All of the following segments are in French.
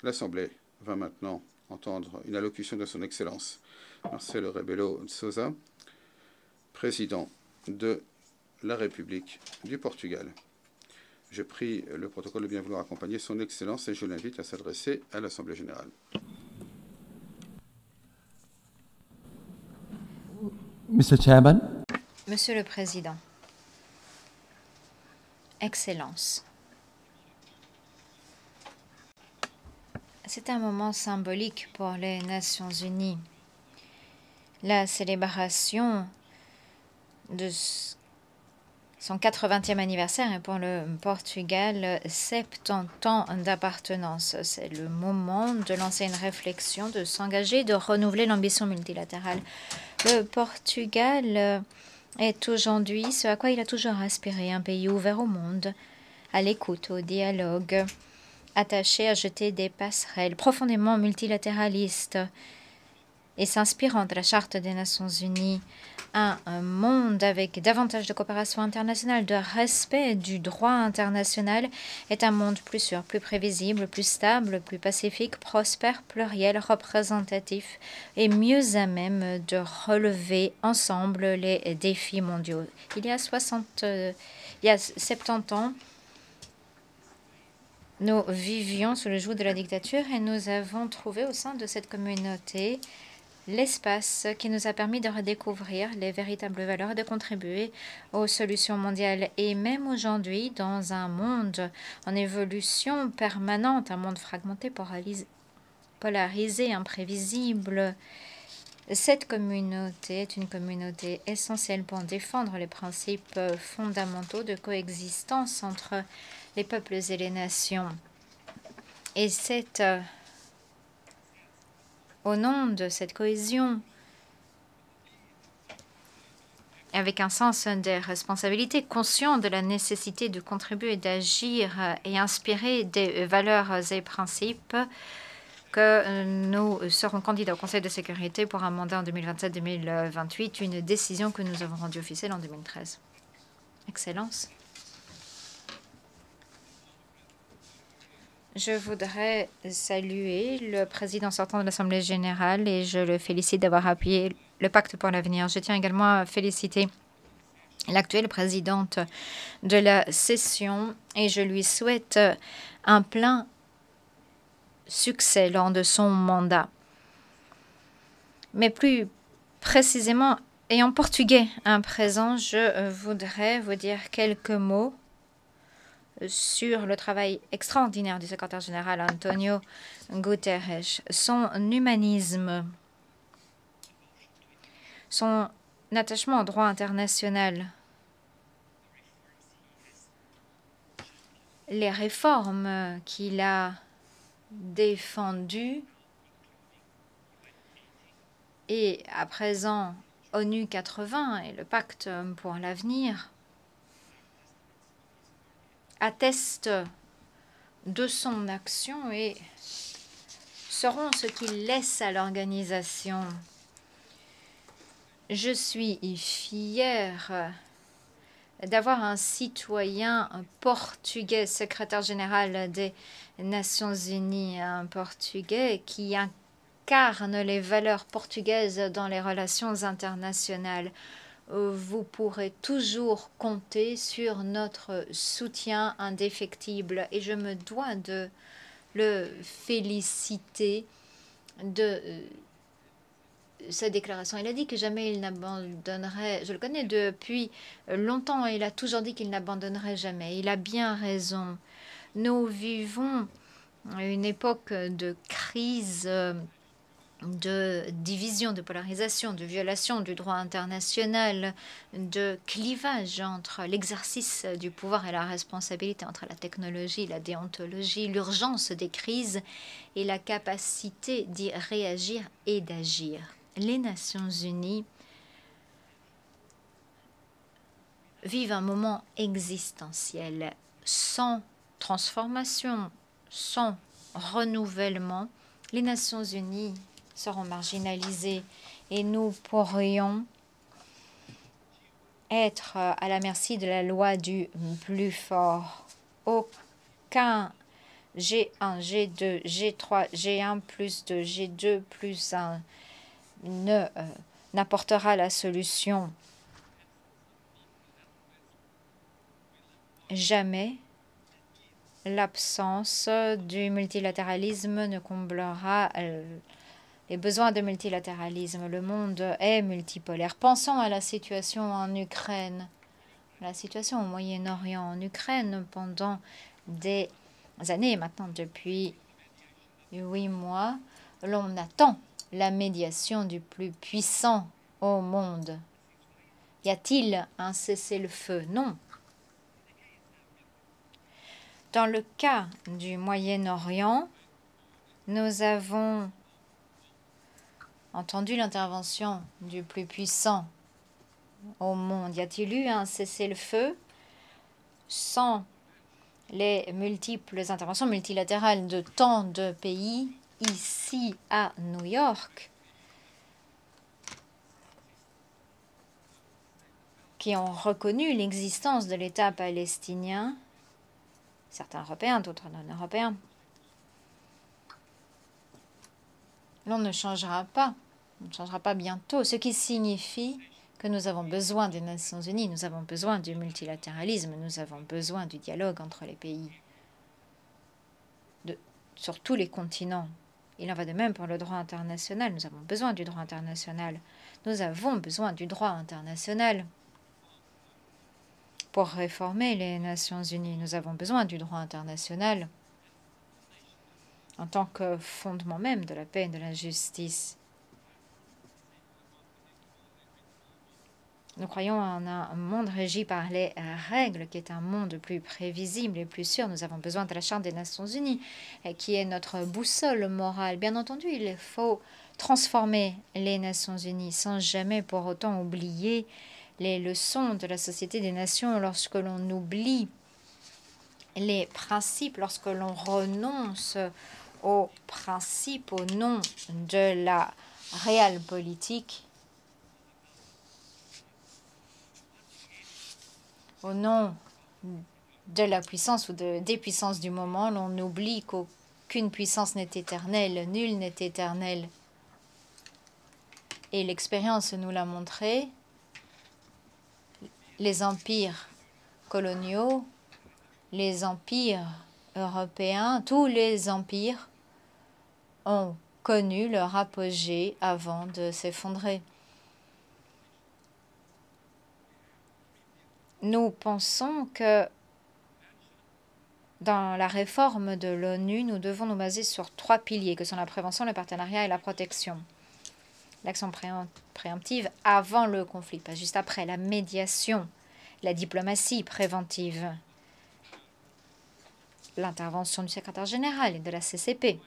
L'Assemblée va maintenant entendre une allocution de son Excellence Marcelo Rebelo de Sousa, président de la République du Portugal. Je prie le protocole de bien vouloir accompagner son Excellence et je l'invite à s'adresser à l'Assemblée générale. Mr. Chairman, Monsieur le Président, Excellences, c'est un moment symbolique pour les Nations Unies. La célébration de son 80e anniversaire et pour le Portugal, 70 ans d'appartenance. C'est le moment de lancer une réflexion, de s'engager, de renouveler l'ambition multilatérale. Le Portugal est aujourd'hui ce à quoi il a toujours aspiré, un pays ouvert au monde, à l'écoute, au dialogue, attaché à jeter des passerelles, profondément multilatéraliste et s'inspirant de la Charte des Nations Unies, un monde avec davantage de coopération internationale, de respect du droit international, est un monde plus sûr, plus prévisible, plus stable, plus pacifique, prospère, pluriel, représentatif et mieux à même de relever ensemble les défis mondiaux. Il y a 70 ans, nous vivions sous le joug de la dictature et nous avons trouvé au sein de cette communauté l'espace qui nous a permis de redécouvrir les véritables valeurs et de contribuer aux solutions mondiales. Et même aujourd'hui, dans un monde en évolution permanente, un monde fragmenté, polarisé, imprévisible, cette communauté est une communauté essentielle pour défendre les principes fondamentaux de coexistence entre les peuples et les nations. Et c'est au nom de cette cohésion, avec un sens des responsabilités, conscient de la nécessité de contribuer, d'agir et inspirer des valeurs et principes, que nous serons candidats au Conseil de sécurité pour un mandat en 2027-2028, une décision que nous avons rendue officielle en 2013. Excellences, je voudrais saluer le président sortant de l'Assemblée générale et je le félicite d'avoir appuyé le pacte pour l'avenir. Je tiens également à féliciter l'actuelle présidente de la session et je lui souhaite un plein succès lors de son mandat. Mais plus précisément, et en portugais à présent, je voudrais vous dire quelques mots sur le travail extraordinaire du secrétaire général Antonio Guterres, son humanisme, son attachement au droit international, les réformes qu'il a défendues et à présent ONU 80 et le pacte pour l'avenir attestent de son action et seront ce qu'il laisse à l'organisation. Je suis fière d'avoir un citoyen portugais, secrétaire général des Nations Unies, un Portugais qui incarne les valeurs portugaises dans les relations internationales. Vous pourrez toujours compter sur notre soutien indéfectible et je me dois de le féliciter de sa déclaration. Il a dit que jamais il n'abandonnerait. Je le connais depuis longtemps et il a toujours dit qu'il n'abandonnerait jamais. Il a bien raison. Nous vivons une époque de crise, de division, de polarisation, de violation du droit international, de clivage entre l'exercice du pouvoir et la responsabilité, entre la technologie, la déontologie, l'urgence des crises et la capacité d'y réagir et d'agir. Les Nations Unies vivent un moment existentiel. Sans transformation, sans renouvellement, les Nations Unies seront marginalisées et nous pourrions être à la merci de la loi du plus fort. Aucun G1, G2, G3, G1 plus 2, G2 plus 1 n'apportera la solution. Jamais l'absence du multilatéralisme ne comblera les besoins de multilatéralisme. Le monde est multipolaire. Pensons à la situation en Ukraine, la situation au Moyen-Orient. En Ukraine, pendant des années maintenant, depuis 8 mois, l'on attend la médiation du plus puissant au monde. Y a-t-il un cessez-le-feu? Non. Dans le cas du Moyen-Orient, nous avons entendu l'intervention du plus puissant au monde. Y a-t-il eu un cessez-le-feu? Sans les multiples interventions multilatérales de tant de pays ici à New York qui ont reconnu l'existence de l'État palestinien, certains Européens, d'autres non-Européens, l'on ne changera pas. On ne changera pas bientôt, ce qui signifie que nous avons besoin des Nations Unies, nous avons besoin du multilatéralisme, nous avons besoin du dialogue entre les pays sur tous les continents. Il en va de même pour le droit international. Nous avons besoin du droit international. Nous avons besoin du droit international pour réformer les Nations Unies. Nous avons besoin du droit international en tant que fondement même de la paix et de la justice. Nous croyons en un monde régi par les règles, qui est un monde plus prévisible et plus sûr. Nous avons besoin de la Charte des Nations Unies, qui est notre boussole morale. Bien entendu, il faut transformer les Nations Unies sans jamais pour autant oublier les leçons de la Société des Nations. Lorsque l'on oublie les principes, lorsque l'on renonce aux principes au nom de la réelle politique, au nom de la puissance ou des puissances du moment, l'on oublie qu'aucune puissance n'est éternelle, nul n'est éternel. Et l'expérience nous l'a montré. Les empires coloniaux, les empires européens, tous les empires ont connu leur apogée avant de s'effondrer. Nous pensons que dans la réforme de l'ONU, nous devons nous baser sur 3 piliers, que sont la prévention, le partenariat et la protection. L'action préemptive avant le conflit, pas juste après. La médiation, la diplomatie préventive, l'intervention du secrétaire général et de la CCP.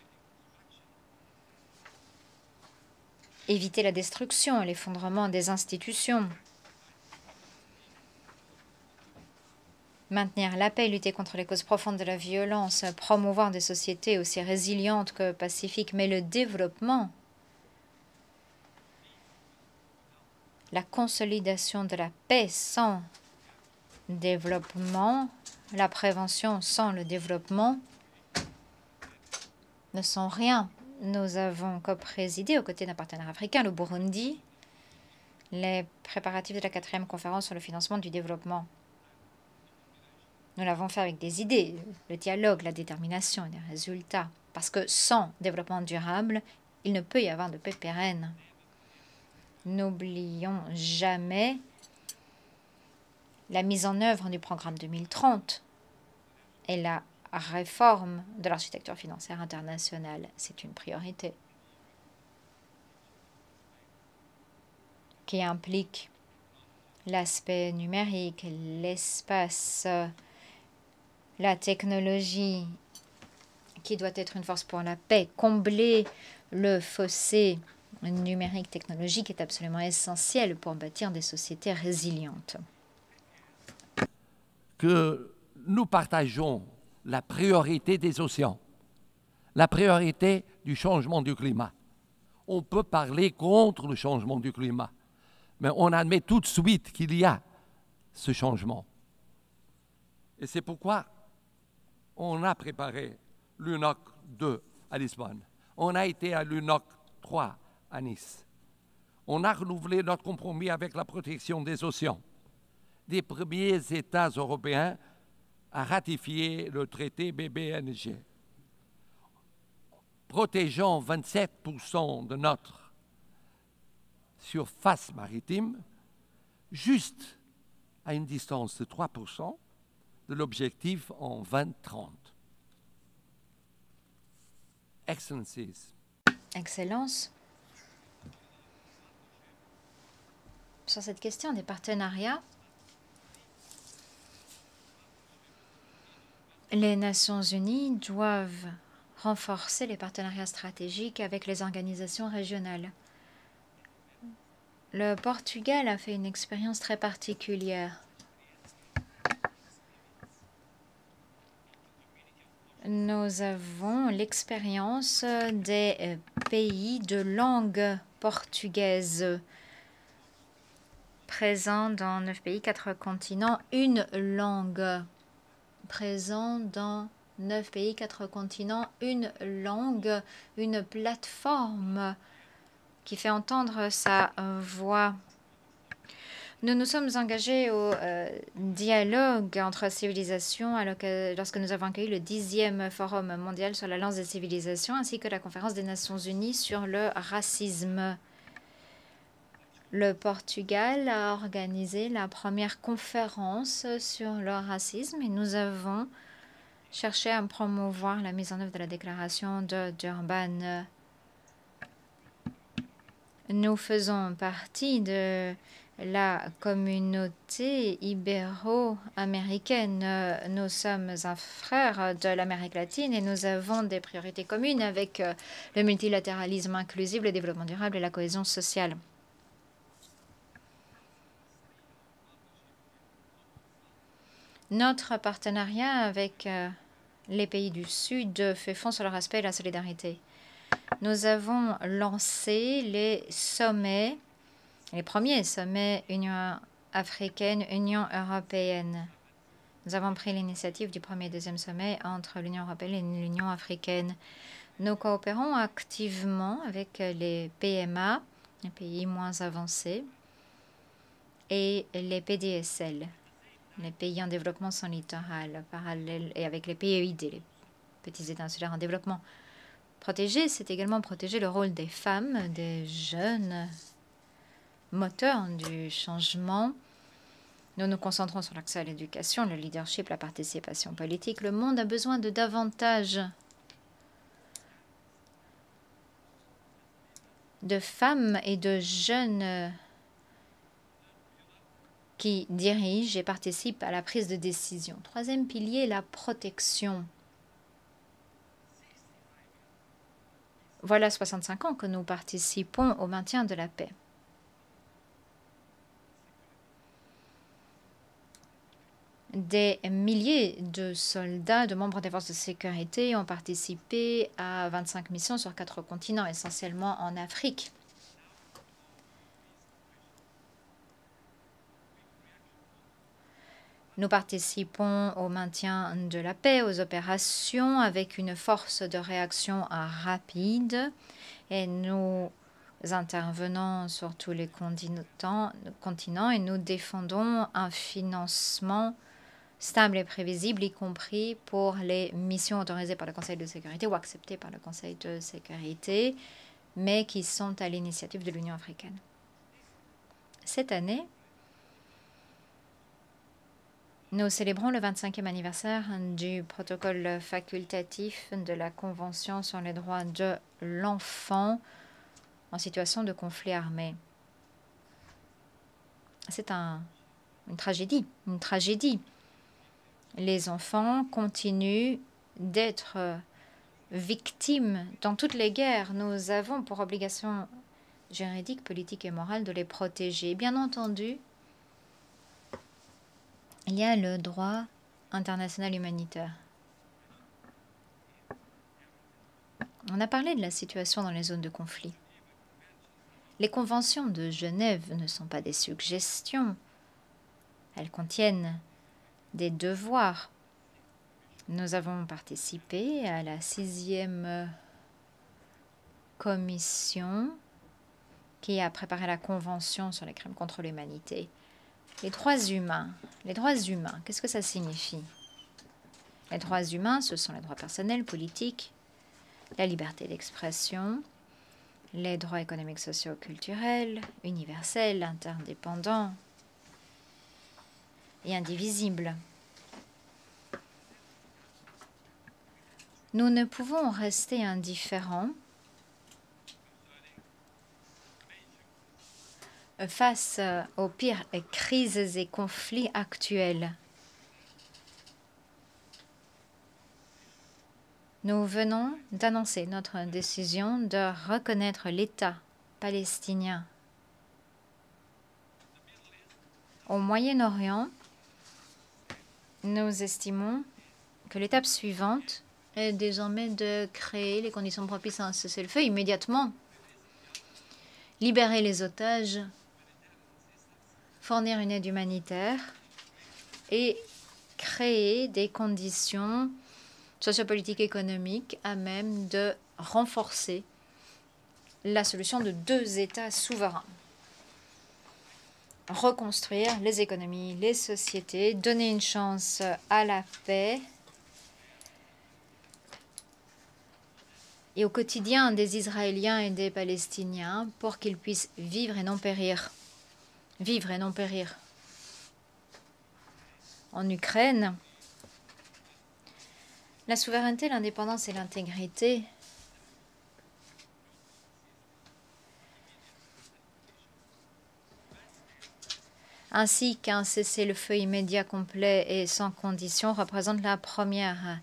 Éviter la destruction et l'effondrement des institutions. Maintenir la paix, lutter contre les causes profondes de la violence, promouvoir des sociétés aussi résilientes que pacifiques, mais le développement, la consolidation de la paix sans développement, la prévention sans le développement ne sont rien. Nous avons co-présidé aux côtés d'un partenaire africain, le Burundi, les préparatifs de la 4e conférence sur le financement du développement. Nous l'avons fait avec des idées, le dialogue, la détermination et des résultats. Parce que sans développement durable, il ne peut y avoir de paix pérenne. N'oublions jamais la mise en œuvre du programme 2030 et la réforme de l'architecture financière internationale. C'est une priorité qui implique l'aspect numérique, l'espace, la technologie, qui doit être une force pour la paix. Combler le fossé numérique technologique est absolument essentiel pour bâtir des sociétés résilientes. Que nous partageons la priorité des océans, la priorité du changement du climat. On peut parler contre le changement du climat, mais on admet tout de suite qu'il y a ce changement. Et c'est pourquoi on a préparé l'UNOC 2 à Lisbonne. On a été à l'UNOC 3 à Nice. On a renouvelé notre compromis avec la protection des océans. Des premiers États européens à ratifier le traité BBNG. Protégeant 27% de notre surface maritime, juste à une distance de 3% de l'objectif en 2030. Excellencies. Excellence. Sur cette question des partenariats, les Nations Unies doivent renforcer les partenariats stratégiques avec les organisations régionales. Le Portugal a fait une expérience très particulière. Nous avons l'expérience des pays de langue portugaise présents dans 9 pays, 4 continents, une langue. Présent dans 9 pays, 4 continents, une langue, une plateforme qui fait entendre sa voix. Nous nous sommes engagés au dialogue entre civilisations lorsque nous avons accueilli le 10e Forum mondial sur la lance des civilisations ainsi que la conférence des Nations Unies sur le racisme. Le Portugal a organisé la première conférence sur le racisme et nous avons cherché à promouvoir la mise en œuvre de la déclaration de Durban. Nous faisons partie de la communauté ibéro-américaine. Nous sommes un frère de l'Amérique latine et nous avons des priorités communes avec le multilatéralisme inclusif, le développement durable et la cohésion sociale. Notre partenariat avec les pays du Sud fait fond sur le respect et la solidarité. Nous avons lancé les sommets, les premiers sommets Union africaine, Union européenne. Nous avons pris l'initiative du premier et deuxième sommet entre l'Union européenne et l'Union africaine. Nous coopérons activement avec les PMA, les pays moins avancés, et les PDSL, les pays en développement sans littoral, parallèle, et avec les PEID, les petits États insulaires en développement. Protéger, c'est également protéger le rôle des femmes, des jeunes moteurs du changement. Nous nous concentrons sur l'accès à l'éducation, le leadership, la participation politique. Le monde a besoin de davantage de femmes et de jeunes qui dirigent et participent à la prise de décision. Troisième pilier, la protection. Voilà 65 ans que nous participons au maintien de la paix. Des milliers de soldats, de membres des forces de sécurité ont participé à 25 missions sur 4 continents, essentiellement en Afrique. Nous participons au maintien de la paix, aux opérations avec une force de réaction rapide et nous intervenons sur tous les continents et nous défendons un financement stable et prévisible, y compris pour les missions autorisées par le Conseil de sécurité ou acceptées par le Conseil de sécurité, mais qui sont à l'initiative de l'Union africaine. Cette année, nous célébrons le 25e anniversaire du protocole facultatif de la Convention sur les droits de l'enfant en situation de conflit armé. C'est une tragédie, une tragédie. Les enfants continuent d'être victimes dans toutes les guerres. Nous avons pour obligation juridique, politique et morale de les protéger. Bien entendu, il y a le droit international humanitaire. On a parlé de la situation dans les zones de conflit. Les conventions de Genève ne sont pas des suggestions. Elles contiennent des devoirs. Nous avons participé à la 6e commission qui a préparé la Convention sur les crimes contre l'humanité. Les droits humains, qu'est-ce que ça signifie? Les droits humains, ce sont les droits personnels, politiques, la liberté d'expression, les droits économiques, sociaux, culturels, universels, interdépendants et indivisibles. Nous ne pouvons rester indifférents face aux pires crises et conflits actuels. Nous venons d'annoncer notre décision de reconnaître l'État palestinien. Au Moyen-Orient, nous estimons que l'étape suivante est désormais de créer les conditions propices à un cessez-le-feu immédiatement, libérer les otages, fournir une aide humanitaire et créer des conditions sociopolitiques et économiques à même de renforcer la solution de 2 États souverains. Reconstruire les économies, les sociétés, donner une chance à la paix et au quotidien des Israéliens et des Palestiniens pour qu'ils puissent vivre et non périr. Vivre et non périr. En Ukraine, la souveraineté, l'indépendance et l'intégrité ainsi qu'un cessez-le-feu immédiat, complet et sans condition représentent la première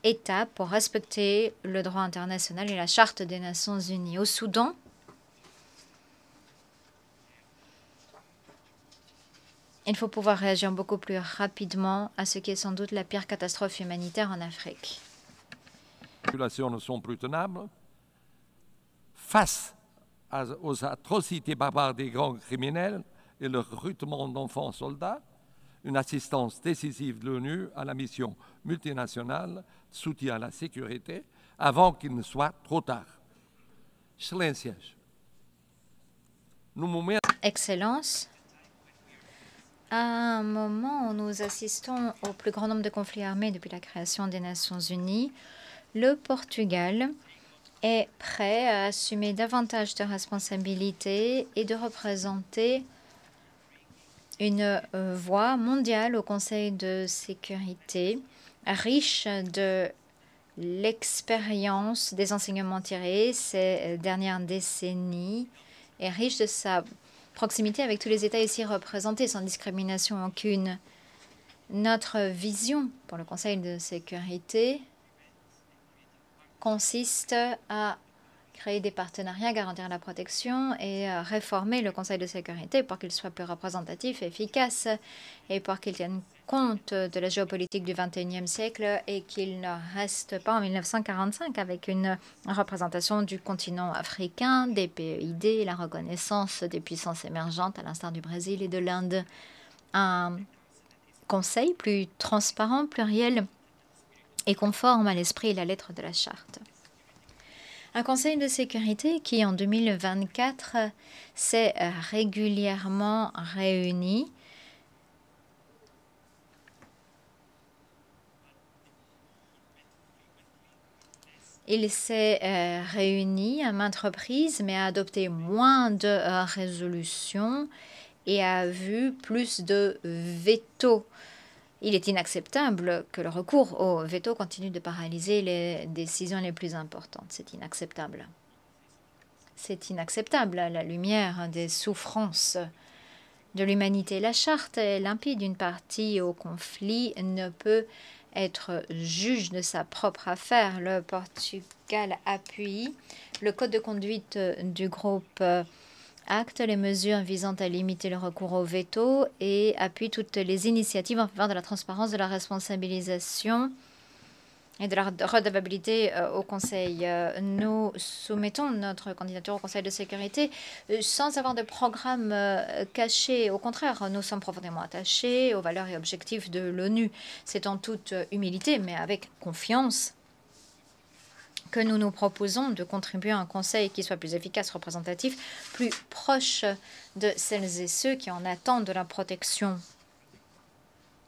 étape pour respecter le droit international et la Charte des Nations Unies. Au Soudan, il faut pouvoir réagir beaucoup plus rapidement à ce qui est sans doute la pire catastrophe humanitaire en Afrique. Les populations ne sont plus tenables. Face aux atrocités barbares des grands criminels et le recrutement d'enfants soldats, une assistance décisive de l'ONU à la mission multinationale de soutien à la sécurité avant qu'il ne soit trop tard. Excellence, à un moment où nous assistons au plus grand nombre de conflits armés depuis la création des Nations Unies, le Portugal est prêt à assumer davantage de responsabilités et de représenter une voix mondiale au Conseil de sécurité, riche de l'expérience des enseignements tirés ces dernières décennies et riche de sa proximité avec tous les États ici représentés, sans discrimination aucune. Notre vision pour le Conseil de sécurité consiste à créer des partenariats, garantir la protection et réformer le Conseil de sécurité pour qu'il soit plus représentatif et efficace et pour qu'il tienne compte de la géopolitique du XXIe siècle et qu'il ne reste pas en 1945 avec une représentation du continent africain, des PEID, la reconnaissance des puissances émergentes à l'instar du Brésil et de l'Inde. Un conseil plus transparent, pluriel et conforme à l'esprit et la lettre de la Charte. Un Conseil de sécurité qui, en 2024, s'est régulièrement réuni Il s'est réuni à maintes reprises, mais a adopté moins de résolutions et a vu plus de veto. Il est inacceptable que le recours au veto continue de paralyser les décisions les plus importantes. C'est inacceptable. C'est inacceptable à la lumière des souffrances de l'humanité. La charte est limpide. Une partie au conflit ne peut être juge de sa propre affaire. Le Portugal appuie le code de conduite du groupe acte les mesures visant à limiter le recours au veto et appuie toutes les initiatives en faveur de la transparence, de la responsabilisation et de la redevabilité au Conseil. Nous soumettons notre candidature au Conseil de sécurité sans avoir de programme caché. Au contraire, nous sommes profondément attachés aux valeurs et objectifs de l'ONU. C'est en toute humilité, mais avec confiance, que nous nous proposons de contribuer à un Conseil qui soit plus efficace, représentatif, plus proche de celles et ceux qui en attendent de la protection.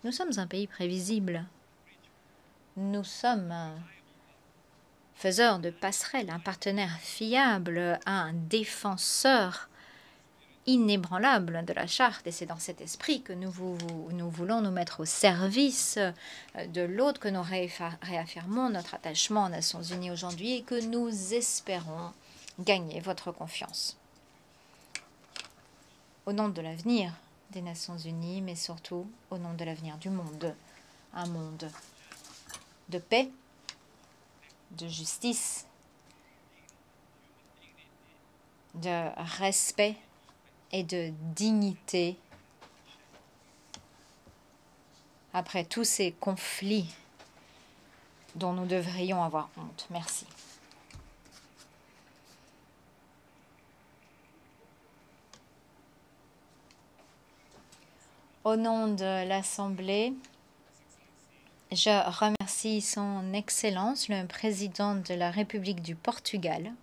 Nous sommes un pays prévisible. Nous sommes un faiseur de passerelles, un partenaire fiable, un défenseur inébranlable de la charte. Et c'est dans cet esprit que nous voulons nous mettre au service de l'autre, que nous réaffirmons notre attachement aux Nations Unies aujourd'hui et que nous espérons gagner votre confiance. Au nom de l'avenir des Nations Unies, mais surtout au nom de l'avenir du monde. Un monde de paix, de justice, de respect et de dignité après tous ces conflits dont nous devrions avoir honte. Merci. Au nom de l'Assemblée, je remercie Son Excellence, le président de la République du Portugal,